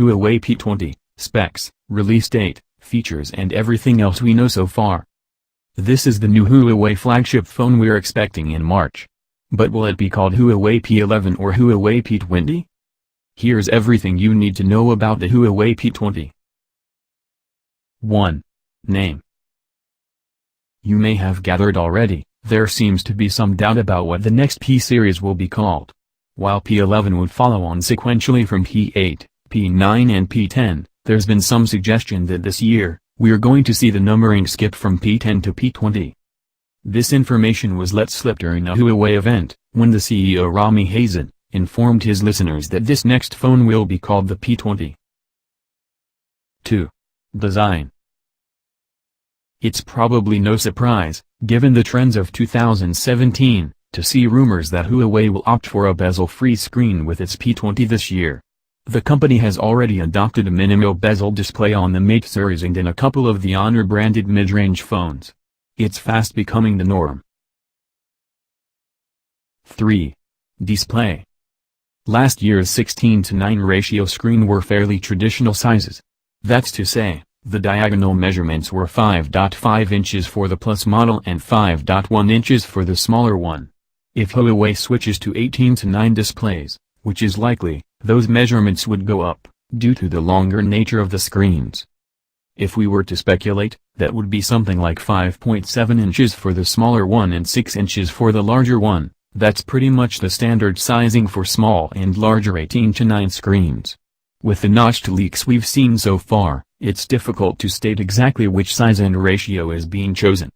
Huawei P20, specs, release date, features and everything else we know so far. This is the new Huawei flagship phone we're expecting in March. But will it be called Huawei P11 or Huawei P20? Here's everything you need to know about the Huawei P20. 1. Name. You may have gathered already, there seems to be some doubt about what the next P series will be called. While P11 would follow on sequentially from P8, P9 and P10, there's been some suggestion that this year, we're going to see the numbering skip from P10 to P20. This information was let slip during a Huawei event, when the CEO Rami Hazen informed his listeners that this next phone will be called the P20. 2. Design. It's probably no surprise, given the trends of 2017, to see rumors that Huawei will opt for a bezel-free screen with its P20 this year. The company has already adopted a minimal bezel display on the Mate series and in a couple of the Honor-branded mid-range phones. It's fast becoming the norm. 3. Display. Last year's 16:9 ratio screen were fairly traditional sizes. That's to say, the diagonal measurements were 5.5 inches for the Plus model and 5.1 inches for the smaller one. If Huawei switches to 18:9 displays, which is likely, those measurements would go up, due to the longer nature of the screens. If we were to speculate, that would be something like 5.7 inches for the smaller one and 6 inches for the larger one. That's pretty much the standard sizing for small and larger 18:9 screens. With the notched leaks we've seen so far, it's difficult to state exactly which size and ratio is being chosen.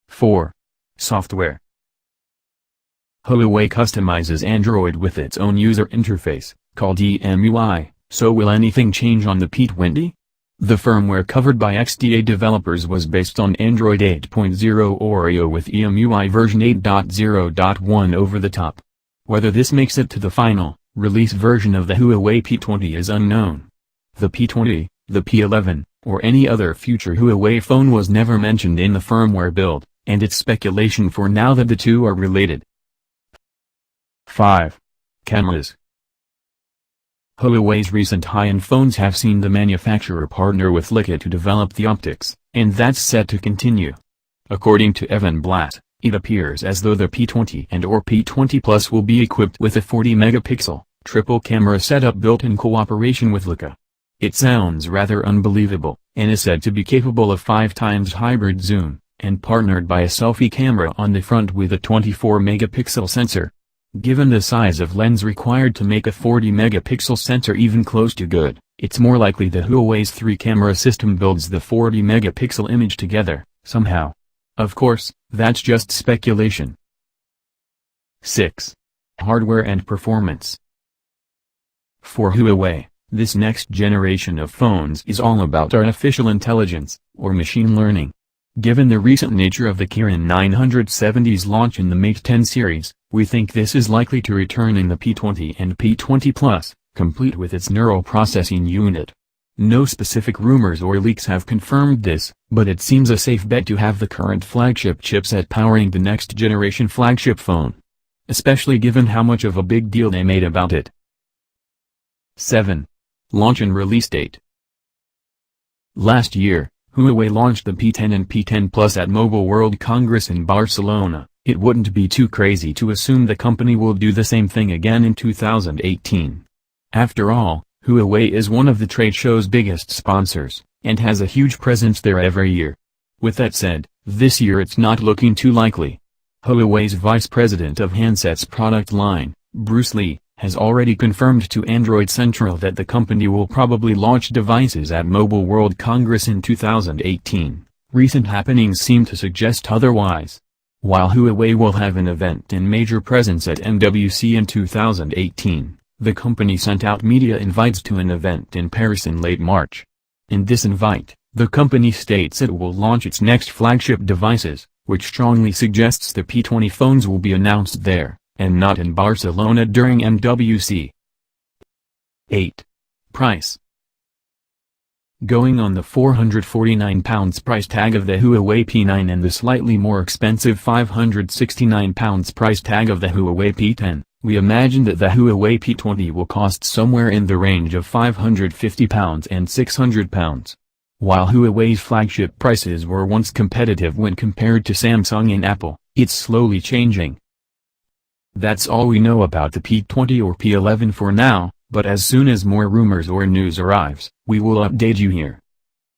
4. Software. Huawei customizes Android with its own user interface, called EMUI, so will anything change on the P20? The firmware covered by XDA developers was based on Android 8.0 Oreo with EMUI version 8.0.1 over the top. Whether this makes it to the final, release version of the Huawei P20 is unknown. The P20, the P11, or any other future Huawei phone was never mentioned in the firmware build, and it's speculation for now that the two are related. 5. Cameras. Huawei's recent high-end phones have seen the manufacturer partner with Leica to develop the optics, and that's set to continue. According to Evan Blatt, it appears as though the P20 and or P20 Plus will be equipped with a 40-megapixel, triple-camera setup built in cooperation with Leica. It sounds rather unbelievable, and is said to be capable of 5 times hybrid zoom, and partnered by a selfie camera on the front with a 24-megapixel sensor. Given the size of lens required to make a 40-megapixel sensor even close to good, it's more likely that Huawei's 3-camera system builds the 40-megapixel image together, somehow. Of course, that's just speculation. 6. Hardware and performance. For Huawei, this next generation of phones is all about artificial intelligence, or machine learning. Given the recent nature of the Kirin 970's launch in the Mate 10 series, we think this is likely to return in the P20 and P20 Plus, complete with its neural processing unit. No specific rumors or leaks have confirmed this, but it seems a safe bet to have the current flagship chipset powering the next generation flagship phone. Especially given how much of a big deal they made about it. 7. Launch and release date. Last year, Huawei launched the P10 and P10 Plus at Mobile World Congress in Barcelona. It wouldn't be too crazy to assume the company will do the same thing again in 2018. After all, Huawei is one of the trade show's biggest sponsors, and has a huge presence there every year. With that said, this year it's not looking too likely. Huawei's vice president of handsets product line, Bruce Lee, has already confirmed to Android Central that the company will probably launch devices at Mobile World Congress in 2018. Recent happenings seem to suggest otherwise. While Huawei will have an event and major presence at MWC in 2018, the company sent out media invites to an event in Paris in late March. In this invite, the company states it will launch its next flagship devices, which strongly suggests the P20 phones will be announced there, and not in Barcelona during MWC. 8. Price. going on the £449 price tag of the Huawei P9 and the slightly more expensive £569 price tag of the Huawei P10. We imagine that the Huawei P20 will cost somewhere in the range of £550 and £600. While Huawei's flagship prices were once competitive when compared to Samsung and Apple, it's slowly changing. That's all we know about the P20 or P11 for now, but as soon as more rumors or news arrives, we will update you here.